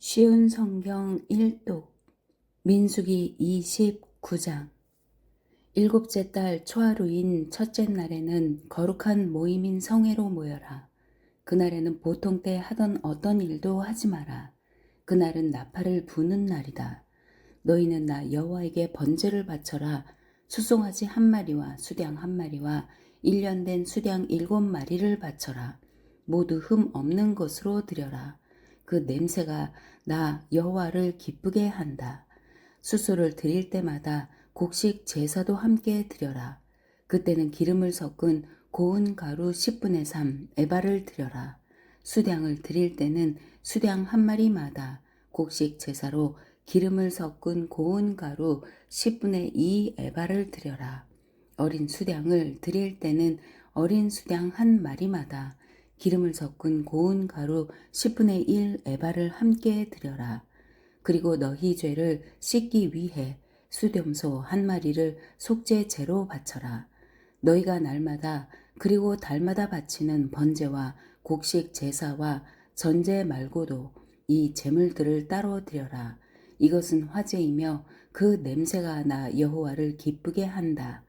쉬운 성경 1독 민수기 29장 일곱째 달 초하루인 첫째 날에는 거룩한 모임인 성회로 모여라. 그날에는 보통 때 하던 어떤 일도 하지 마라. 그날은 나팔을 부는 날이다. 너희는 나 여호와에게 번제를 바쳐라. 수송아지 한 마리와 수량 한 마리와 1년 된 수량 7마리를 바쳐라. 모두 흠 없는 것으로 드려라. 그 냄새가 나 여호와를 기쁘게 한다. 수소를 드릴 때마다 곡식 제사도 함께 드려라. 그때는 기름을 섞은 고운 가루 10분의 3 에바를 드려라. 수량을 드릴 때는 수량 한 마리마다 곡식 제사로 기름을 섞은 고운 가루 10분의 2 에바를 드려라. 어린 수량을 드릴 때는 어린 수량 한 마리마다 기름을 섞은 고운 가루 10분의 1 에바를 함께 드려라. 그리고 너희 죄를 씻기 위해 수렴소 한 마리를 속죄제로 바쳐라. 너희가 날마다 그리고 달마다 바치는 번제와 곡식 제사와 전제 말고도 이 제물들을 따로 드려라. 이것은 화제이며 그 냄새가 나 여호와를 기쁘게 한다.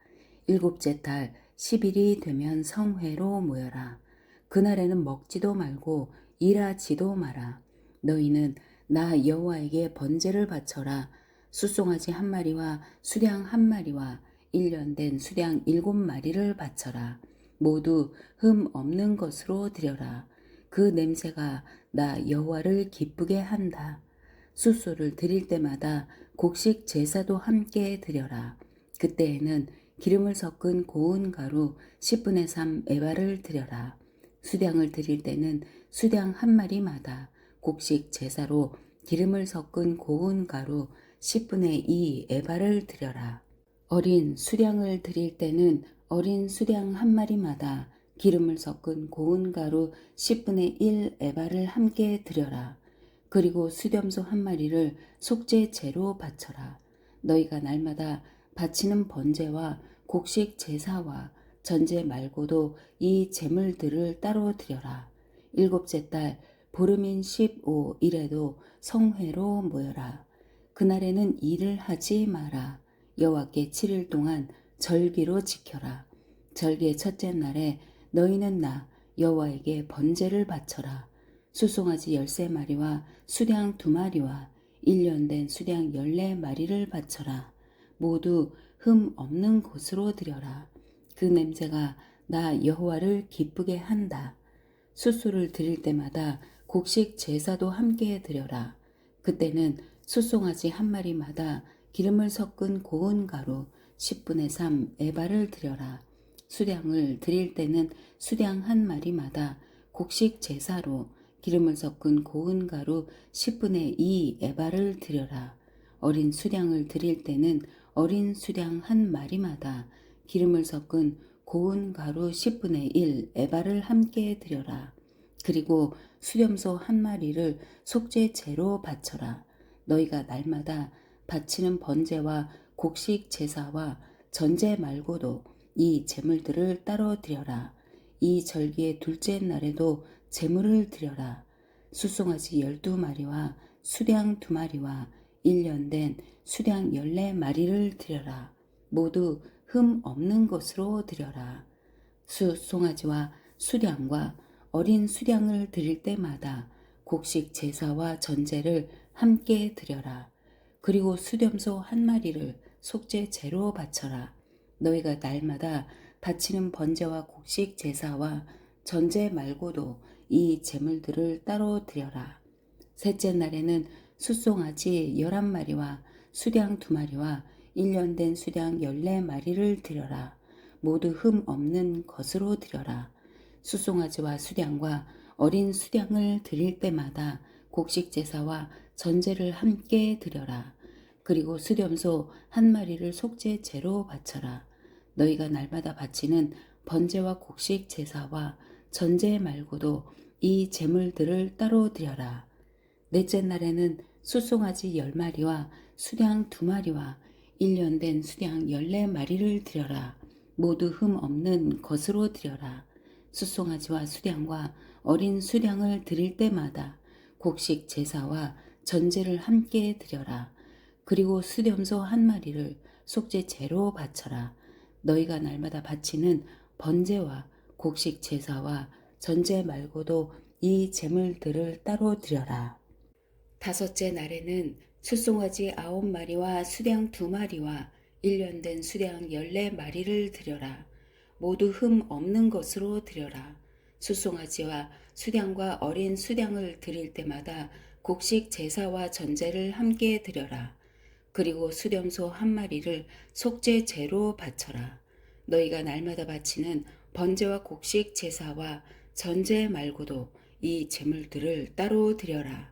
일곱째 달 10일이 되면 성회로 모여라. 그날에는 먹지도 말고 일하지도 마라. 너희는 나 여호와에게 번제를 바쳐라. 수송아지 한 마리와 수량 한 마리와 1년 된 수량 7마리를 바쳐라. 모두 흠 없는 것으로 드려라. 그 냄새가 나 여호와를 기쁘게 한다. 수소를 드릴 때마다 곡식 제사도 함께 드려라. 그때에는 기름을 섞은 고운 가루 10분의 3 에바를 드려라. 수량을 드릴 때는 수량 한 마리마다 곡식 제사로 기름을 섞은 고운 가루 10분의 2 에바를 드려라. 어린 수량을 드릴 때는 어린 수량 한 마리마다 기름을 섞은 고운 가루 10분의 1 에바를 함께 드려라. 그리고 수렴소 한 마리를 속죄제로 바쳐라. 너희가 날마다 바치는 번제와 곡식 제사와 전제 말고도 이 제물들을 따로 드려라. 일곱째 달 보름인 15일에도 성회로 모여라. 그날에는 일을 하지 마라. 여호와께 7일 동안 절기로 지켜라. 절기의 첫째 날에 너희는 나 여호와에게 번제를 바쳐라. 수송아지 13마리와 수량 2마리와 1년 된 수량 14마리를 바쳐라. 모두 흠 없는 곳으로 드려라. 그 냄새가 나 여호와를 기쁘게 한다. 수수를 드릴 때마다 곡식 제사도 함께 드려라. 그때는 수송아지 한 마리마다 기름을 섞은 고운 가루 10분의 3 에바를 드려라. 수량을 드릴 때는 수량 한 마리마다 곡식 제사로 기름을 섞은 고운 가루 10분의 2 에바를 드려라. 어린 수량을 드릴 때는 어린 수량 한 마리마다 기름을 섞은 고운 가루 10분의 1 에바를 함께 드려라. 그리고 수렴소 한 마리를 속죄제로 바쳐라. 너희가 날마다 바치는 번제와 곡식 제사와 전제 말고도 이 제물들을 따로 드려라. 이 절기의 둘째 날에도 제물을 드려라. 수송아지 12마리와 수량 2마리와 1년 된 수량 14마리를 드려라. 모두 흠 없는 것으로 드려라. 수송아지와 수량과 어린 수량을 드릴 때마다 곡식 제사와 전제를 함께 드려라. 그리고 수렴소 한 마리를 속죄제로 바쳐라. 너희가 날마다 바치는 번제와 곡식 제사와 전제 말고도 이 제물들을 따로 드려라. 셋째 날에는 수송아지 11마리와 수량 2마리와 1년 된 수량 14마리를 드려라. 모두 흠 없는 것으로 드려라. 수송아지와 수량과 어린 수량을 드릴 때마다 곡식 제사와 전제를 함께 드려라. 그리고 수렴소 한 마리를 속죄제로 바쳐라. 너희가 날마다 바치는 번제와 곡식 제사와 전제 말고도 이 제물들을 따로 드려라. 넷째 날에는 수송아지 10마리와 수량 2마리와 1년 된 수량 14마리를 드려라. 모두 흠 없는 것으로 드려라. 수송아지와 수량과 어린 수량을 드릴 때마다 곡식 제사와 전제를 함께 드려라. 그리고 수렴소 한 마리를 속죄 제로 바쳐라. 너희가 날마다 바치는 번제와 곡식 제사와 전제 말고도 이 제물들을 따로 드려라. 다섯째 날에는 숫송아지 9마리와 수량 2마리와 1년 된 수량 14마리를 드려라. 모두 흠 없는 것으로 드려라. 숫송아지와 수량과 어린 수량을 드릴 때마다 곡식 제사와 전제를 함께 드려라. 그리고 수렴소 한 마리를 속죄 제로 바쳐라. 너희가 날마다 바치는 번제와 곡식 제사와 전제 말고도 이 제물들을 따로 드려라.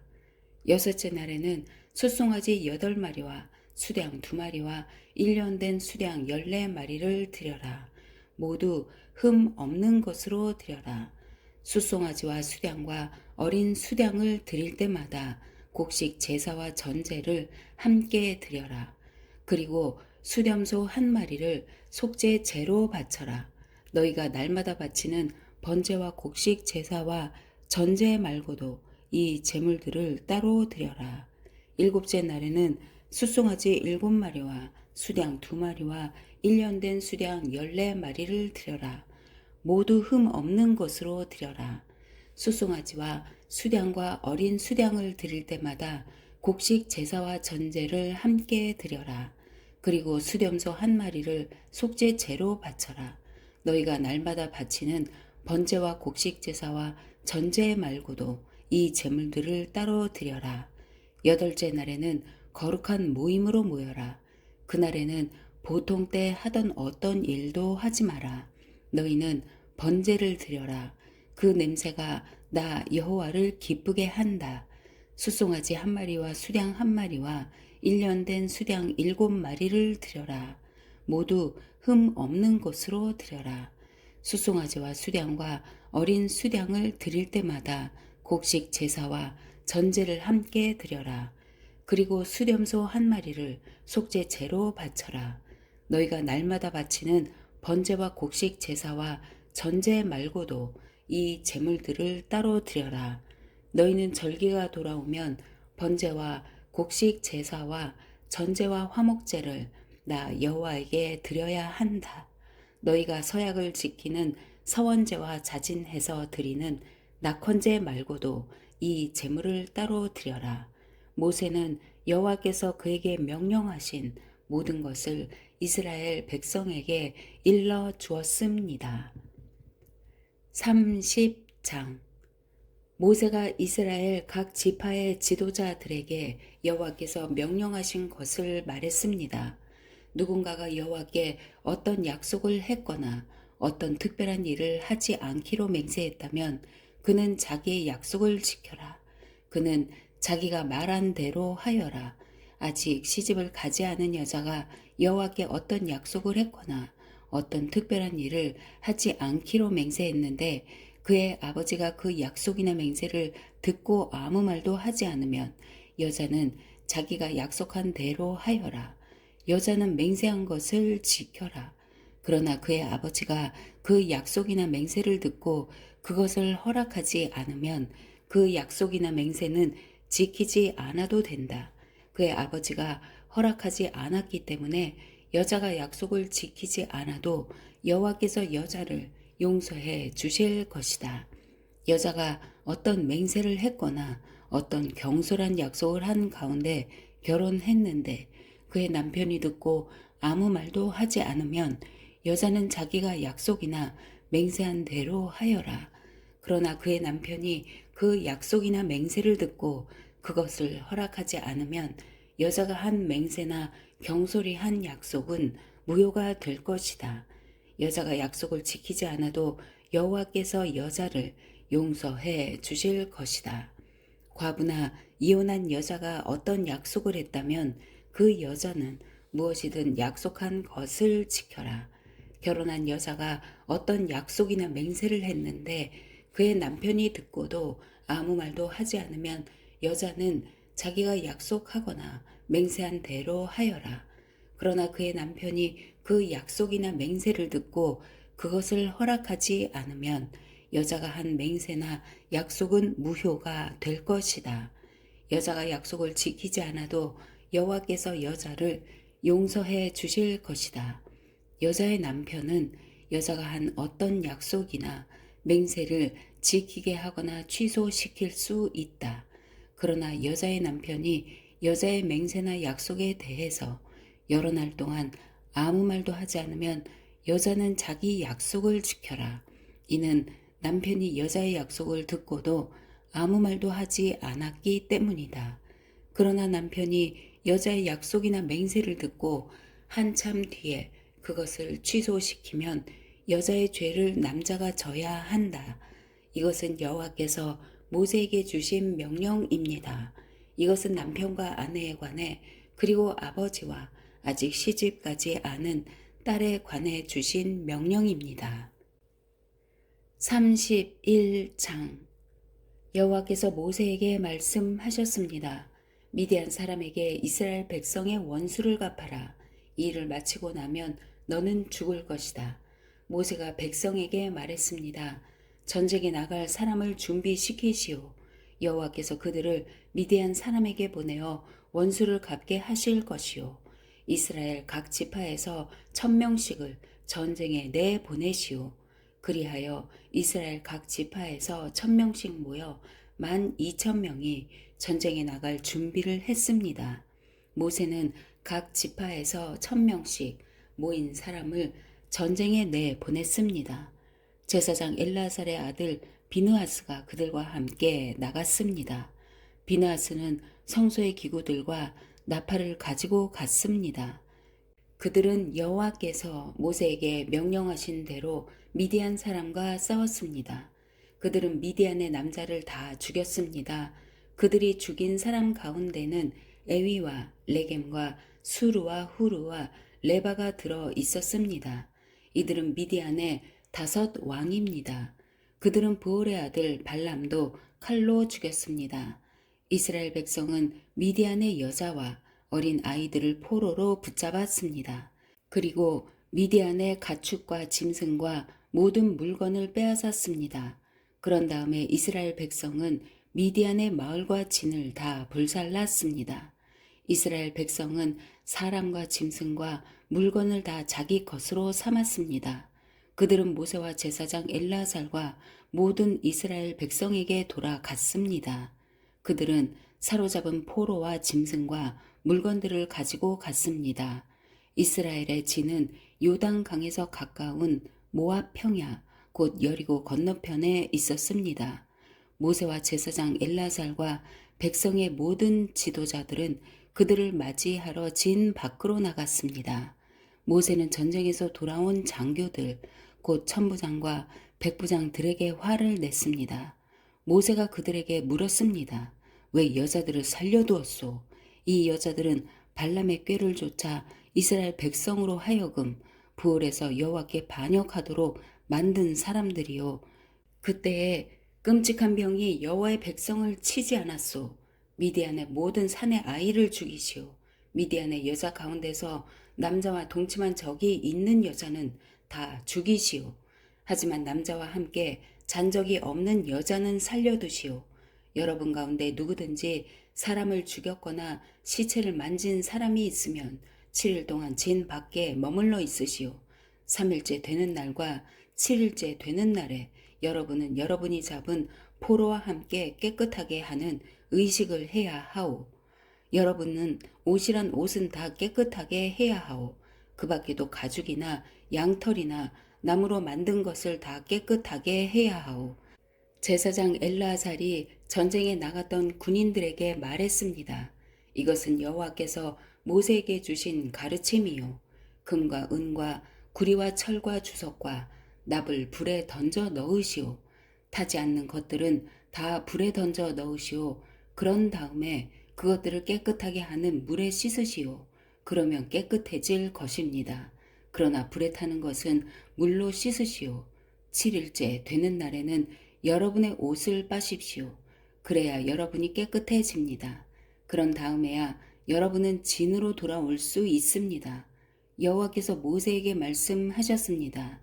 여섯째 날에는 숫송아지 8마리와 수량 2마리와 1년 된 수량 14마리를 드려라. 모두 흠 없는 것으로 드려라. 숫송아지와 수량과 어린 수량을 드릴 때마다 곡식 제사와 전제를 함께 드려라. 그리고 수렴소 한 마리를 속죄 제로 바쳐라. 너희가 날마다 바치는 번제와 곡식 제사와 전제 말고도 이 제물들을 따로 드려라. 일곱째 날에는 숫송아지 7마리와 수량 2마리와 1년 된 수량 14마리를 드려라. 모두 흠 없는 것으로 드려라. 숫송아지와 수량과 어린 수량을 드릴 때마다 곡식 제사와 전제를 함께 드려라. 그리고 수렴소 한 마리를 속죄 제로 바쳐라. 너희가 날마다 바치는 번제와 곡식 제사와 전제 말고도 이 제물들을 따로 드려라. 여덟째 날에는 거룩한 모임으로 모여라. 그날에는 보통 때 하던 어떤 일도 하지 마라. 너희는 번제를 드려라. 그 냄새가 나 여호와를 기쁘게 한다. 숫송아지 1마리와 수량 1마리와 1년 된 수량 7마리를 드려라. 모두 흠 없는 것으로 드려라. 숫송아지와 수량과 어린 수량을 드릴 때마다 곡식 제사와 전제를 함께 드려라. 그리고 수렴소 한 마리를 속죄 제로 바쳐라. 너희가 날마다 바치는 번제와 곡식 제사와 전제 말고도 이 제물들을 따로 드려라. 너희는 절기가 돌아오면 번제와 곡식 제사와 전제와 화목제를 나 여호와에게 드려야 한다. 너희가 서약을 지키는 서원제와 자진해서 드리는 낙헌제 말고도 이 제물을 따로 드려라. 모세는 여호와께서 그에게 명령하신 모든 것을 이스라엘 백성에게 일러 주었습니다. 30장 모세가 이스라엘 각 지파의 지도자들에게 여호와께서 명령하신 것을 말했습니다. 누군가가 여호와께 어떤 약속을 했거나 어떤 특별한 일을 하지 않기로 맹세했다면 그는 자기의 약속을 지켜라. 그는 자기가 말한 대로 하여라. 아직 시집을 가지 않은 여자가 여호와께 어떤 약속을 했거나 어떤 특별한 일을 하지 않기로 맹세했는데 그의 아버지가 그 약속이나 맹세를 듣고 아무 말도 하지 않으면 여자는 자기가 약속한 대로 하여라. 여자는 맹세한 것을 지켜라. 그러나 그의 아버지가 그 약속이나 맹세를 듣고 그것을 허락하지 않으면 그 약속이나 맹세는 지키지 않아도 된다. 그의 아버지가 허락하지 않았기 때문에 여자가 약속을 지키지 않아도 여호와께서 여자를 용서해 주실 것이다. 여자가 어떤 맹세를 했거나 어떤 경솔한 약속을 한 가운데 결혼했는데 그의 남편이 듣고 아무 말도 하지 않으면 여자는 자기가 약속이나 맹세한 대로 하여라. 그러나 그의 남편이 그 약속이나 맹세를 듣고 그것을 허락하지 않으면 여자가 한 맹세나 경솔히 한 약속은 무효가 될 것이다. 여자가 약속을 지키지 않아도 여호와께서 여자를 용서해 주실 것이다. 과부나 이혼한 여자가 어떤 약속을 했다면 그 여자는 무엇이든 약속한 것을 지켜라. 결혼한 여자가 어떤 약속이나 맹세를 했는데 그의 남편이 듣고도 아무 말도 하지 않으면 여자는 자기가 약속하거나 맹세한 대로 하여라. 그러나 그의 남편이 그 약속이나 맹세를 듣고 그것을 허락하지 않으면 여자가 한 맹세나 약속은 무효가 될 것이다. 여자가 약속을 지키지 않아도 여호와께서 여자를 용서해 주실 것이다. 여자의 남편은 여자가 한 어떤 약속이나 맹세를 지키게 하거나 취소시킬 수 있다. 그러나 여자의 남편이 여자의 맹세나 약속에 대해서 여러 날 동안 아무 말도 하지 않으면 여자는 자기 약속을 지켜라. 이는 남편이 여자의 약속을 듣고도 아무 말도 하지 않았기 때문이다. 그러나 남편이 여자의 약속이나 맹세를 듣고 한참 뒤에 그것을 취소시키면 여자의 죄를 남자가 져야 한다. 이것은 여호와께서 모세에게 주신 명령입니다. 이것은 남편과 아내에 관해 그리고 아버지와 아직 시집가지 않은 딸에 관해 주신 명령입니다. 31장 여호와께서 모세에게 말씀하셨습니다. 미디안 사람에게 이스라엘 백성의 원수를 갚아라. 이 일을 마치고 나면 너는 죽을 것이다. 모세가 백성에게 말했습니다. 전쟁에 나갈 사람을 준비시키시오. 여호와께서 그들을 미디안 사람에게 보내어 원수를 갚게 하실 것이오. 이스라엘 각 지파에서 1000명씩을 전쟁에 내보내시오. 그리하여 이스라엘 각 지파에서 1000명씩 모여 12,000명이 전쟁에 나갈 준비를 했습니다. 모세는 각 지파에서 1000명씩 모인 사람을 전쟁에 내보냈습니다. 제사장 엘라살의 아들 비느하스가 그들과 함께 나갔습니다. 비느하스는 성소의 기구들과 나팔을 가지고 갔습니다. 그들은 여호와께서 모세에게 명령하신 대로 미디안 사람과 싸웠습니다. 그들은 미디안의 남자를 다 죽였습니다. 그들이 죽인 사람 가운데는 에위와 레겜과 수르와 후르와 레바가 들어 있었습니다. 이들은 미디안의 5 왕입니다. 그들은 부올의 아들 발람도 칼로 죽였습니다. 이스라엘 백성은 미디안의 여자와 어린 아이들을 포로로 붙잡았습니다. 그리고 미디안의 가축과 짐승과 모든 물건을 빼앗았습니다. 그런 다음에 이스라엘 백성은 미디안의 마을과 진을 다 불살랐습니다. 이스라엘 백성은 사람과 짐승과 물건을 다 자기 것으로 삼았습니다. 그들은 모세와 제사장 엘라살과 모든 이스라엘 백성에게 돌아갔습니다. 그들은 사로잡은 포로와 짐승과 물건들을 가지고 갔습니다. 이스라엘의 진은 요단강에서 가까운 모압 평야 곧 여리고 건너편에 있었습니다. 모세와 제사장 엘라살과 백성의 모든 지도자들은 그들을 맞이하러 진 밖으로 나갔습니다. 모세는 전쟁에서 돌아온 장교들 곧 천부장과 백부장들에게 화를 냈습니다. 모세가 그들에게 물었습니다. 왜 여자들을 살려두었소? 이 여자들은 발람의 꾀를 쫓아 이스라엘 백성으로 하여금 부올에서 여호와께 반역하도록 만든 사람들이요. 그때에 끔찍한 병이 여호와의 백성을 치지 않았소. 미디안의 모든 산의 아이를 죽이시오. 미디안의 여자 가운데서 남자와 동침한 적이 있는 여자는 다 죽이시오. 하지만 남자와 함께 잔 적이 없는 여자는 살려두시오. 여러분 가운데 누구든지 사람을 죽였거나 시체를 만진 사람이 있으면 7일 동안 진 밖에 머물러 있으시오. 3일째 되는 날과 7일째 되는 날에 여러분은 여러분이 잡은 포로와 함께 깨끗하게 하는 의식을 해야 하오. 여러분은 옷이란 옷은 다 깨끗하게 해야 하오. 그 밖에도 가죽이나 양털이나 나무로 만든 것을 다 깨끗하게 해야 하오. 제사장 엘라살이 전쟁에 나갔던 군인들에게 말했습니다. 이것은 여호와께서 모세에게 주신 가르침이요. 금과 은과 구리와 철과 주석과 납을 불에 던져 넣으시오. 타지 않는 것들은 다 불에 던져 넣으시오. 그런 다음에 그것들을 깨끗하게 하는 물에 씻으시오. 그러면 깨끗해질 것입니다. 그러나 불에 타는 것은 물로 씻으시오. 7일째 되는 날에는 여러분의 옷을 빠십시오. 그래야 여러분이 깨끗해집니다. 그런 다음에야 여러분은 진으로 돌아올 수 있습니다. 여호와께서 모세에게 말씀하셨습니다.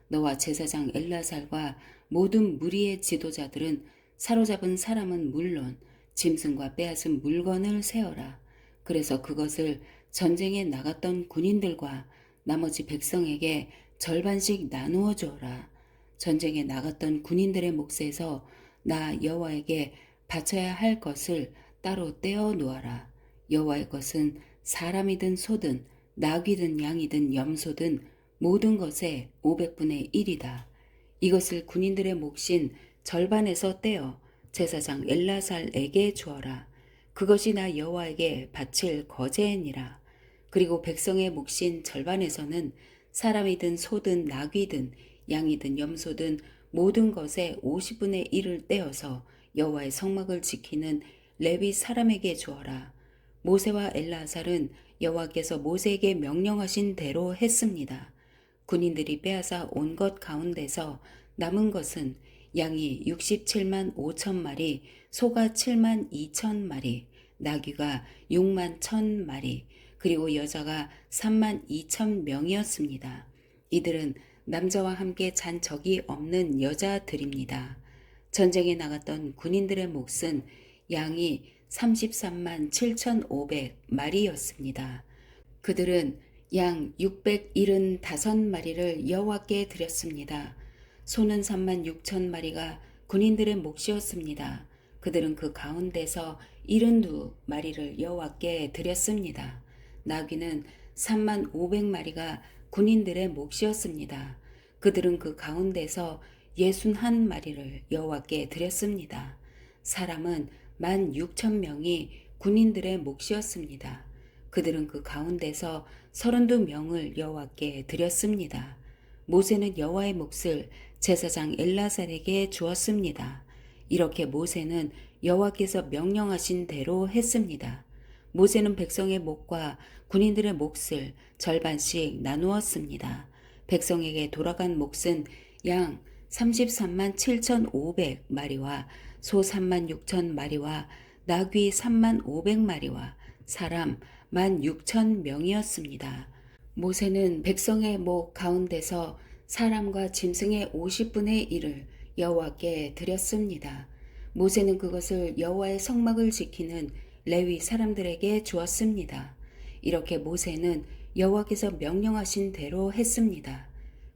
너와 제사장 엘라살과 모든 무리의 지도자들은 사로잡은 사람은 물론 짐승과 빼앗은 물건을 세어라. 그래서 그것을 전쟁에 나갔던 군인들과 나머지 백성에게 절반씩 나누어 주어라. 전쟁에 나갔던 군인들의 몫에서 나 여호와에게 바쳐야 할 것을 따로 떼어 놓아라. 여호와의 것은 사람이든 소든 나귀든 양이든 염소든 모든 것의 500분의 1이다. 이것을 군인들의 몫인 절반에서 떼어 제사장 엘라살에게 주어라. 그것이 나 여호와에게 바칠 거제니라. 그리고 백성의 몫인 절반에서는 사람이든 소든 나귀든 양이든 염소든 모든 것의 50분의 1을 떼어서 여호와의 성막을 지키는 레위 사람에게 주어라. 모세와 엘라살은 여호와께서 모세에게 명령하신 대로 했습니다. 군인들이 빼앗아 온 것 가운데서 남은 것은 양이 67만 5천 마리, 소가 7만 2천 마리, 나귀가 6만 1천 마리, 그리고 여자가 3만 2천 명이었습니다. 이들은 남자와 함께 잔 적이 없는 여자들입니다. 전쟁에 나갔던 군인들의 몫은 양이 33만 7,500마리였습니다. 그들은 양 675마리를 여호와께 드렸습니다. 소는 3만 6천 마리가 군인들의 몫이었습니다. 그들은 그 가운데서 72마리를 여호와께 드렸습니다. 나귀는 3만 500마리가 군인들의 몫이었습니다. 그들은 그 가운데서 61마리를 여호와께 드렸습니다. 사람은 16,000명이 군인들의 몫이었습니다. 그들은 그 가운데서 32명을 여호와께 드렸습니다. 모세는 여호와의 몫을 제사장 엘라살에게 주었습니다. 이렇게 모세는 여호와께서 명령하신 대로 했습니다. 모세는 백성의 몫과 군인들의 몫을 절반씩 나누었습니다. 백성에게 돌아간 몫은 양 33만 7,500마리와 소 3만 6천 마리와 나귀 3만 500마리와 사람 1만 6천 명이었습니다. 모세는 백성의 목 가운데서 사람과 짐승의 50분의 1을 여호와께 드렸습니다. 모세는 그것을 여호와의 성막을 지키는 레위 사람들에게 주었습니다. 이렇게 모세는 여호와께서 명령하신 대로 했습니다.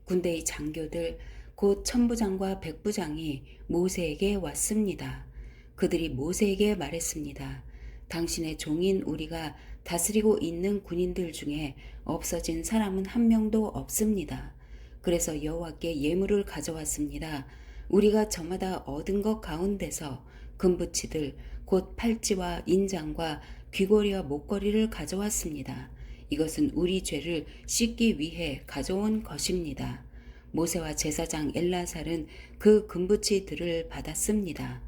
군대의 장교들 곧 천부장과 백부장이 모세에게 왔습니다. 그들이 모세에게 말했습니다. 당신의 종인 우리가 다스리고 있는 군인들 중에 없어진 사람은 한 명도 없습니다. 그래서 여호와께 예물을 가져왔습니다. 우리가 저마다 얻은 것 가운데서 금붙이들 곧 팔찌와 인장과 귀걸이와 목걸이를 가져왔습니다. 이것은 우리 죄를 씻기 위해 가져온 것입니다. 모세와 제사장 엘라살은 그 금붙이들을 받았습니다.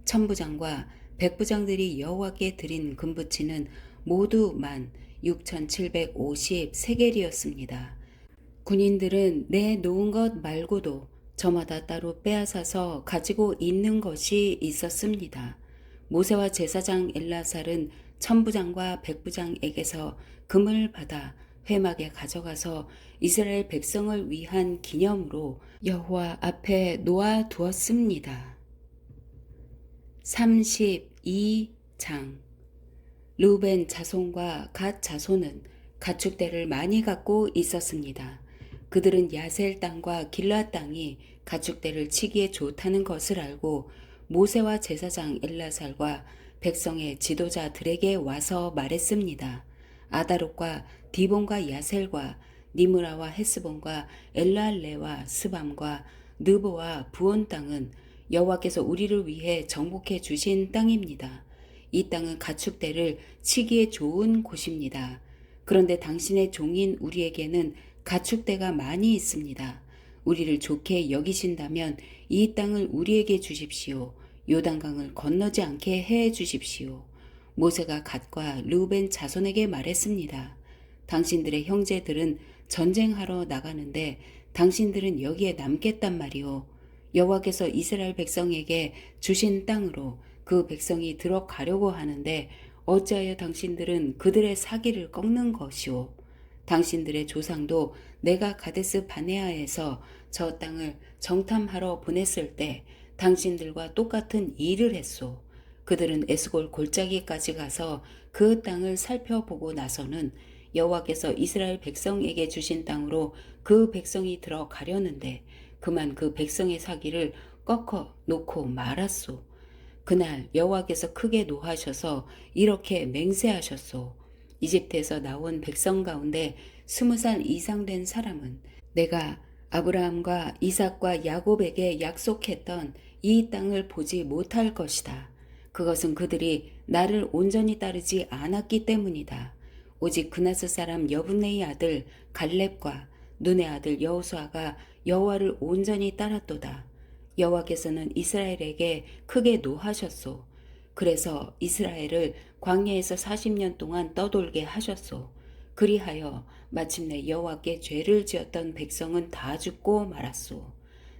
천부장과 백부장들이 여호와께 드린 금붙이는 모두 16,750세겔이었습니다. 군인들은 내놓은 것 말고도 저마다 따로 빼앗아서 가지고 있는 것이 있었습니다. 모세와 제사장 엘라살은 천부장과 백부장에게서 금을 받아 회막에 가져가서 이스라엘 백성을 위한 기념으로 여호와 앞에 놓아 두었습니다. 32장 르우벤 자손과 갓 자손은 가축대를 많이 갖고 있었습니다. 그들은 야셀 땅과 길라 땅이 가축대를 치기에 좋다는 것을 알고 모세와 제사장 엘라살과 백성의 지도자들에게 와서 말했습니다. 아다롯과 디본과 야셀과 니므라와 헤스본과 엘랄레와 스밤과 느보와 부온 땅은 여호와께서 우리를 위해 정복해 주신 땅입니다. 이 땅은 가축대를 치기에 좋은 곳입니다. 그런데 당신의 종인 우리에게는 가축대가 많이 있습니다. 우리를 좋게 여기신다면 이 땅을 우리에게 주십시오. 요단강을 건너지 않게 해 주십시오. 모세가 갓과 르우벤 자손에게 말했습니다. 당신들의 형제들은 전쟁하러 나가는데 당신들은 여기에 남겠단 말이오. 여호와께서 이스라엘 백성에게 주신 땅으로 그 백성이 들어가려고 하는데 어찌하여 당신들은 그들의 사기를 꺾는 것이오. 당신들의 조상도 내가 가데스 바네아에서 저 땅을 정탐하러 보냈을 때 당신들과 똑같은 일을 했소. 그들은 에스골 골짜기까지 가서 그 땅을 살펴보고 나서는 여호와께서 이스라엘 백성에게 주신 땅으로 그 백성이 들어가려는데 그만 그 백성의 사기를 꺾어 놓고 말았소. 그날 여호와께서 크게 노하셔서 이렇게 맹세하셨소. 이집트에서 나온 백성 가운데 20살 이상 된 사람은 내가 아브라함과 이삭과 야곱에게 약속했던 이 땅을 보지 못할 것이다. 그것은 그들이 나를 온전히 따르지 않았기 때문이다. 오직 그나스 사람 여분네의 아들 갈렙과 눈의 아들 여호수아가 여호와를 온전히 따랐도다. 여호와께서는 이스라엘에게 크게 노하셨소. 그래서 이스라엘을 광야에서 40년 동안 떠돌게 하셨소. 그리하여 마침내 여호와께 죄를 지었던 백성은 다 죽고 말았소.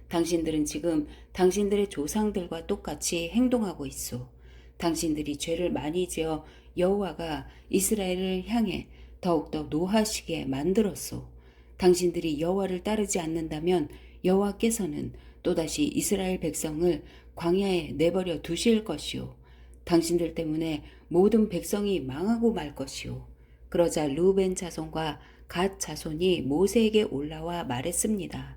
당신들은 지금 당신들의 조상들과 똑같이 행동하고 있소. 당신들이 죄를 많이 지어 여호와가 이스라엘을 향해 더욱더 노하시게 만들었소. 당신들이 여호와를 따르지 않는다면 여호와께서는 또다시 이스라엘 백성을 광야에 내버려 두실 것이요. 당신들 때문에 모든 백성이 망하고 말 것이요. 그러자 르우벤 자손과 갓 자손이 모세에게 올라와 말했습니다.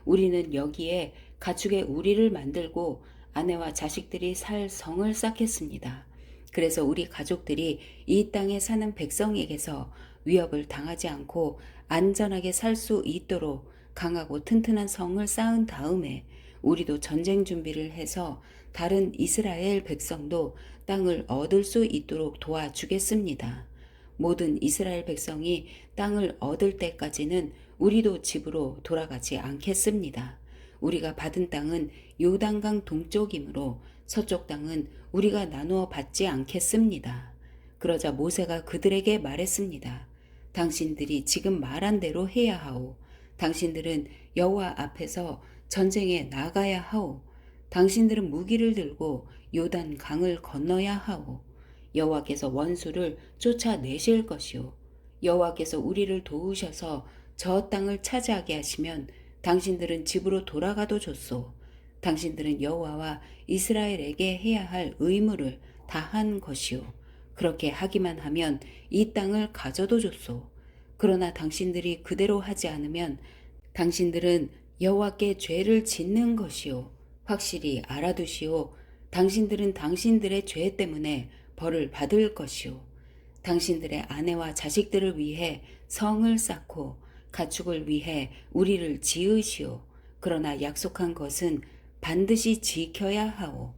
우리는 여기에 가축의 우리를 만들고 아내와 자식들이 살 성을 쌓겠습니다. 그래서 우리 가족들이 이 땅에 사는 백성에게서 위협을 당하지 않고 안전하게 살 수 있도록 강하고 튼튼한 성을 쌓은 다음에 우리도 전쟁 준비를 해서 다른 이스라엘 백성도 땅을 얻을 수 있도록 도와주겠습니다. 모든 이스라엘 백성이 땅을 얻을 때까지는 우리도 집으로 돌아가지 않겠습니다. 우리가 받은 땅은 요단강 동쪽이므로 서쪽 땅은 우리가 나누어 받지 않겠습니다. 그러자 모세가 그들에게 말했습니다. 당신들이 지금 말한 대로 해야 하오. 당신들은 여호와 앞에서 전쟁에 나가야 하오. 당신들은 무기를 들고 요단 강을 건너야 하오. 여호와께서 원수를 쫓아내실 것이오. 여호와께서 우리를 도우셔서 저 땅을 차지하게 하시면 당신들은 집으로 돌아가도 좋소. 당신들은 여호와와 이스라엘에게 해야 할 의무를 다한 것이오. 그렇게 하기만 하면 이 땅을 가져도 좋소. 그러나 당신들이 그대로 하지 않으면 당신들은 여호와께 죄를 짓는 것이요. 확실히 알아두시오. 당신들은 당신들의 죄 때문에 벌을 받을 것이요. 당신들의 아내와 자식들을 위해 성을 쌓고 가축을 위해 우리를 지으시오. 그러나 약속한 것은 반드시 지켜야 하오.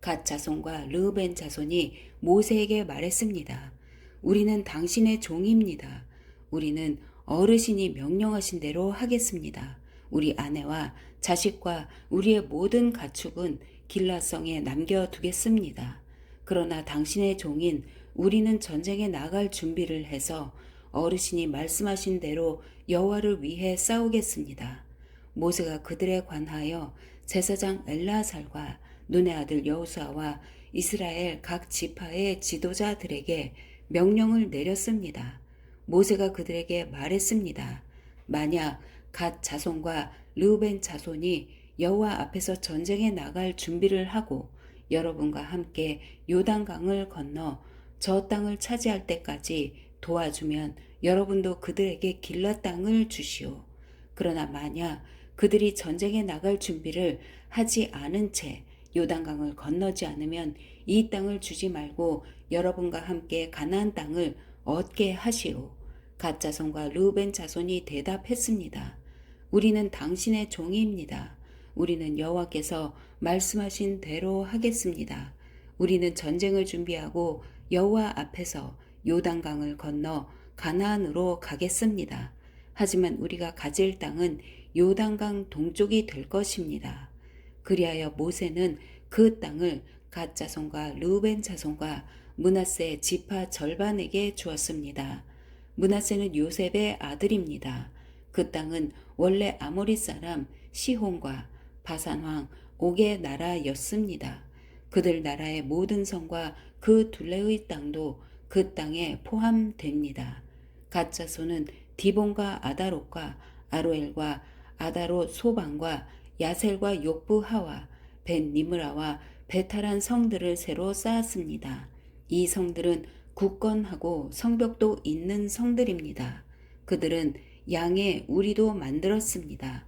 갓 자손과 르우벤 자손이 모세에게 말했습니다. 우리는 당신의 종입니다. 우리는 어르신이 명령하신 대로 하겠습니다. 우리 아내와 자식과 우리의 모든 가축은 길라성에 남겨두겠습니다. 그러나 당신의 종인 우리는 전쟁에 나갈 준비를 해서 어르신이 말씀하신 대로 여호와를 위해 싸우겠습니다. 모세가 그들에 관하여 제사장 엘라살과 눈의 아들 여호수아와 이스라엘 각 지파의 지도자들에게 명령을 내렸습니다. 모세가 그들에게 말했습니다. 만약 갓 자손과 르우벤 자손이 여호와 앞에서 전쟁에 나갈 준비를 하고 여러분과 함께 요단강을 건너 저 땅을 차지할 때까지 도와주면 여러분도 그들에게 길라 땅을 주시오. 그러나 만약 그들이 전쟁에 나갈 준비를 하지 않은 채 요단강을 건너지 않으면 이 땅을 주지 말고 여러분과 함께 가나안 땅을 얻게 하시오. 갓 자손과 르우벤 자손이 대답했습니다. 우리는 당신의 종입니다. 우리는 여호와께서 말씀하신 대로 하겠습니다. 우리는 전쟁을 준비하고 여호와 앞에서 요단강을 건너 가나안으로 가겠습니다. 하지만 우리가 가질 땅은 요단강 동쪽이 될 것입니다. 그리하여 모세는 그 땅을 갓 자손과 르우벤 자손과 므낫세 지파 절반에게 주었습니다. 므낫세는 요셉의 아들입니다. 그 땅은 원래 아모리 사람 시혼과 바산 왕 옥의 나라였습니다. 그들 나라의 모든 성과 그 둘레의 땅도 그 땅에 포함됩니다. 갓 자손은 디본과 아다롯과 아로엘과 아다롯 소방과 야셀과 욕부 하와 벤 니므라와 배탈한 성들을 새로 쌓았습니다. 이 성들은 굳건하고 성벽도 있는 성들입니다. 그들은 양의 우리도 만들었습니다.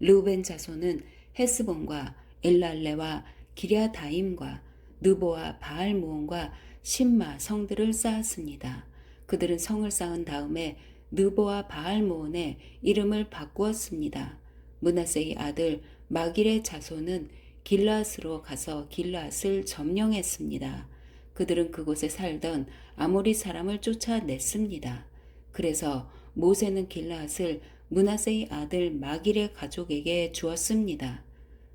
르우벤 자손은 헤스본과 엘랄레와 기랴다임과 느보와 바알무온과 심마 성들을 쌓았습니다. 그들은 성을 쌓은 다음에 느보와 바알무온의 이름을 바꾸었습니다. 므낫세의 아들 마길의 자손은 길라앗으로 가서 길라앗을 점령했습니다. 그들은 그곳에 살던 아모리 사람을 쫓아냈습니다. 그래서 모세는 길라앗을 므낫세의 아들 마길의 가족에게 주었습니다.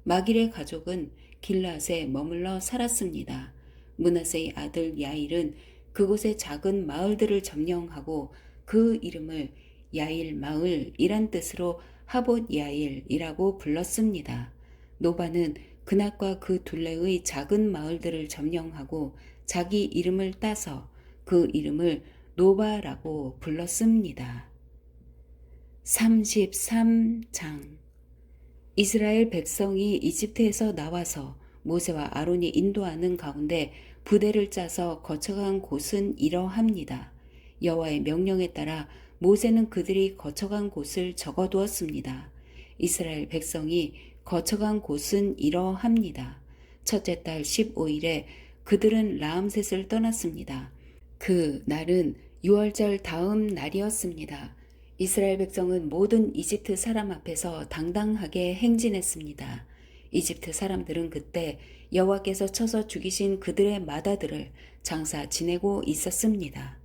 마길의 가족은 길라앗에 머물러 살았습니다. 므낫세의 아들 야일은 그곳의 작은 마을들을 점령하고 그 이름을 야일 마을이란 뜻으로 하봇 야일이라고 불렀습니다. 노바는 그낫과 그 둘레의 작은 마을들을 점령하고 자기 이름을 따서 그 이름을 노바라고 불렀습니다. 33장 이스라엘 백성이 이집트에서 나와서 모세와 아론이 인도하는 가운데 부대를 짜서 거쳐간 곳은 이러합니다. 여호와의 명령에 따라 모세는 그들이 거쳐간 곳을 적어두었습니다. 이스라엘 백성이 거쳐간 곳은 이러합니다. 첫째 달 15일에 그들은 라암셋을 떠났습니다. 그 날은 6월절 다음 날이었습니다. 이스라엘 백성은 모든 이집트 사람 앞에서 당당하게 행진했습니다. 이집트 사람들은 그때 여호와께서 쳐서 죽이신 그들의 마다들을 장사 지내고 있었습니다.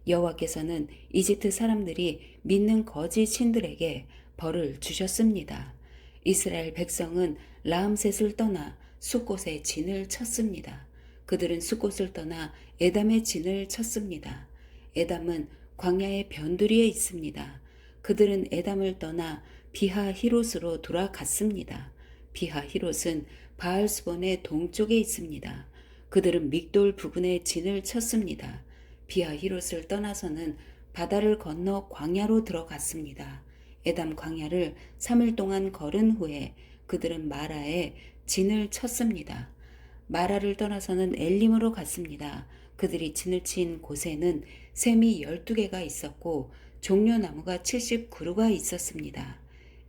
여호와께서는 이집트 사람들이 믿는 거짓 신들에게 벌을 주셨습니다. 이스라엘 백성은 라암셋을 떠나 숫곳에 진을 쳤습니다. 그들은 숫곳을 떠나 에담의 진을 쳤습니다. 에담은 광야의 변두리에 있습니다. 그들은 에담을 떠나 비하히롯으로 돌아갔습니다. 비하히롯은 바알스본의 동쪽에 있습니다. 그들은 믹돌 부근에 진을 쳤습니다. 비하히롯을 떠나서는 바다를 건너 광야로 들어갔습니다. 에담 광야를 3일 동안 걸은 후에 그들은 마라에 진을 쳤습니다. 마라를 떠나서는 엘림으로 갔습니다. 그들이 진을 친 곳에는 샘이 12개가 있었고 종려나무가 70그루가 있었습니다.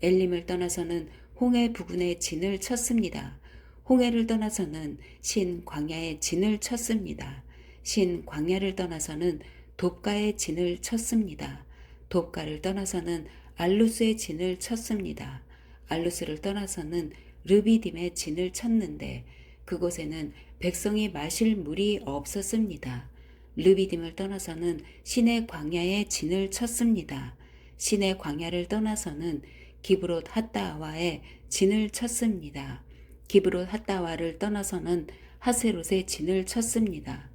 엘림을 떠나서는 홍해 부근에 진을 쳤습니다. 홍해를 떠나서는 신 광야에 진을 쳤습니다. 신 광야를 떠나서는 돕가에 진을 쳤습니다. 돕가를 떠나서는 알루스의 진을 쳤습니다. 알루스를 떠나서는 르비딤의 진을 쳤는데 그곳에는 백성이 마실 물이 없었습니다. 르비딤을 떠나서는 신의 광야에 진을 쳤습니다. 신의 광야를 떠나서는 기브롯 핫다와에 진을 쳤습니다. 기브롯 핫다와를 떠나서는 하세롯에 진을 쳤습니다.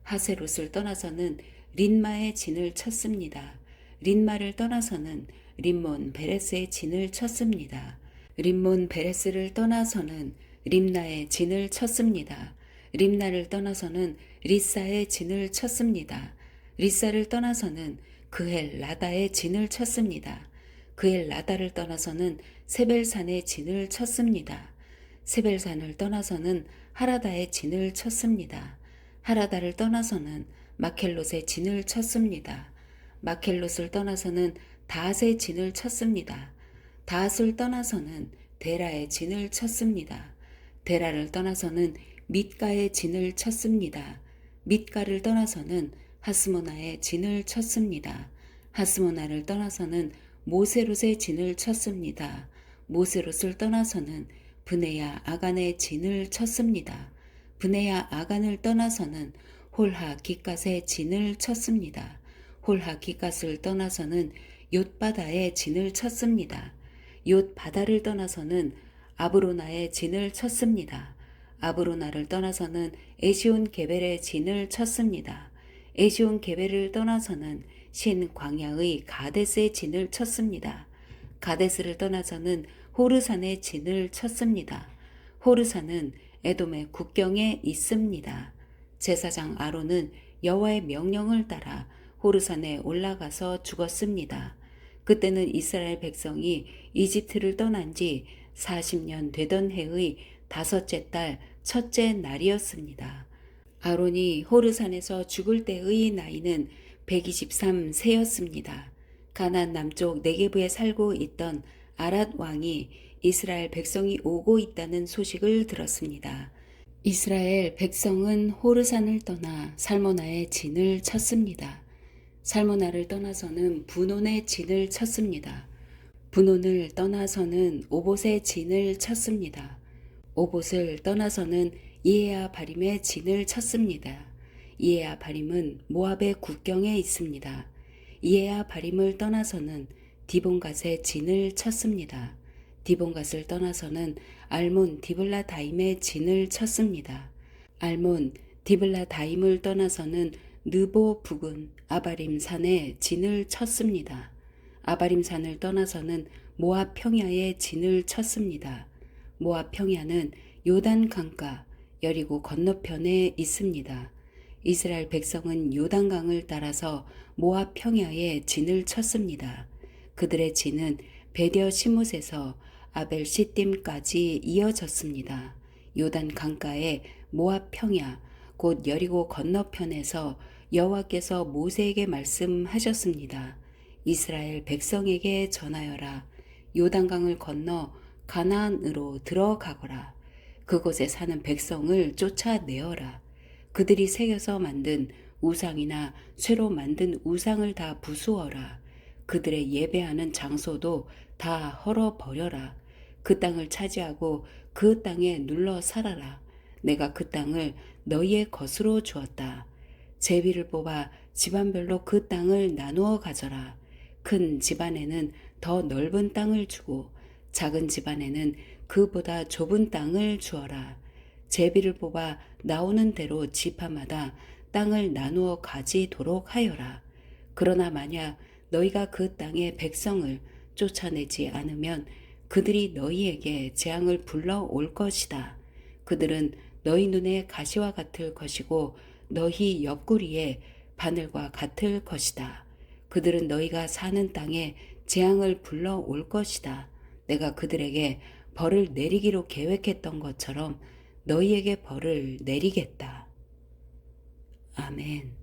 하세롯을 떠나서는 린마에 진을 쳤습니다. 린마를 떠나서는 림몬 베레스에 진을 쳤습니다. 림몬 베레스를 떠나서는 림나에 진을 쳤습니다. 림나를 떠나서는 리사에 진을 쳤습니다. 리사를 떠나서는 그헬 라다에 진을 쳤습니다. 그헬 라다를 떠나서는 세벨산에 진을 쳤습니다. 세벨산을 떠나서는 하라다에 진을 쳤습니다. 하라다를 떠나서는 마켈롯에 진을 쳤습니다. 마켈롯을 떠나서는 다앗에 진을 쳤습니다. 다앗을 떠나서는 데라에 진을 쳤습니다. 데라를 떠나서는 밑가에 진을 쳤습니다. 밑가를 떠나서는 하스모나에 진을 쳤습니다. 하스모나를 떠나서는 모세롯에 진을 쳤습니다. 모세롯을 떠나서는 브네야 아간에 진을 쳤습니다. 브네야 아간을 떠나서는 홀하 기갓에 진을 쳤습니다. 홀하 기갓을 떠나서는 욤바다에 진을 쳤습니다. 욤바다를 떠나서는 아브로나에 진을 쳤습니다. 아브로나를 떠나서는 에시온 게벨에 진을 쳤습니다. 에시온 게벨을 떠나서는 신 광야의 가데스에 진을 쳤습니다. 가데스를 떠나서는 호르산에 진을 쳤습니다. 호르산은 에돔의 국경에 있습니다. 제사장 아론은 여호와의 명령을 따라 호르산에 올라가서 죽었습니다. 그때는 이스라엘 백성이 이집트를 떠난 지 40년 되던 해의 5째 달 첫째 날이었습니다. 아론이 호르산에서 죽을 때의 나이는 123세였습니다. 가나안 남쪽 네게브에 살고 있던 아랏 왕이 이스라엘 백성이 오고 있다는 소식을 들었습니다. 이스라엘 백성은 호르산을 떠나 살모나의 진을 쳤습니다. 살모나를 떠나서는 분온의 진을 쳤습니다. 분온을 떠나서는 오봇의 진을 쳤습니다. 오봇을 떠나서는 이에야 바림의 진을 쳤습니다. 이에야 바림은 모압의 국경에 있습니다. 이에야 바림을 떠나서는 디본갓의 진을 쳤습니다. 디본갓을 떠나서는 알몬 디블라다임의 진을 쳤습니다. 알몬 디블라다임을 떠나서는 느보 부근 아바림 산의 진을 쳤습니다. 아바림 산을 떠나서는 모압 평야의 진을 쳤습니다. 모압 평야는 요단 강가 여리고 건너편에 있습니다. 이스라엘 백성은 요단강을 따라서 모압 평야에 진을 쳤습니다. 그들의 진은 베디어 시못에서 아벨 시딤까지 이어졌습니다. 요단 강가의 모압 평야 곧 여리고 건너편에서 여호와께서 모세에게 말씀하셨습니다. 이스라엘 백성에게 전하여라. 요단강을 건너 가나안으로 들어가거라. 그곳에 사는 백성을 쫓아내어라. 그들이 새겨서 만든 우상이나 쇠로 만든 우상을 다 부수어라. 그들의 예배하는 장소도 다 헐어버려라. 그 땅을 차지하고 그 땅에 눌러 살아라. 내가 그 땅을 너희의 것으로 주었다. 제비를 뽑아 집안별로 그 땅을 나누어 가져라. 큰 집안에는 더 넓은 땅을 주고 작은 집안에는 그보다 좁은 땅을 주어라. 제비를 뽑아 나오는 대로 지파마다 땅을 나누어 가지도록 하여라. 그러나 만약 너희가 그 땅의 백성을 쫓아내지 않으면 그들이 너희에게 재앙을 불러올 것이다. 그들은 너희 눈에 가시와 같을 것이고 너희 옆구리에 바늘과 같을 것이다. 그들은 너희가 사는 땅에 재앙을 불러올 것이다. 내가 그들에게 벌을 내리기로 계획했던 것처럼 너희에게 벌을 내리겠다. 아멘.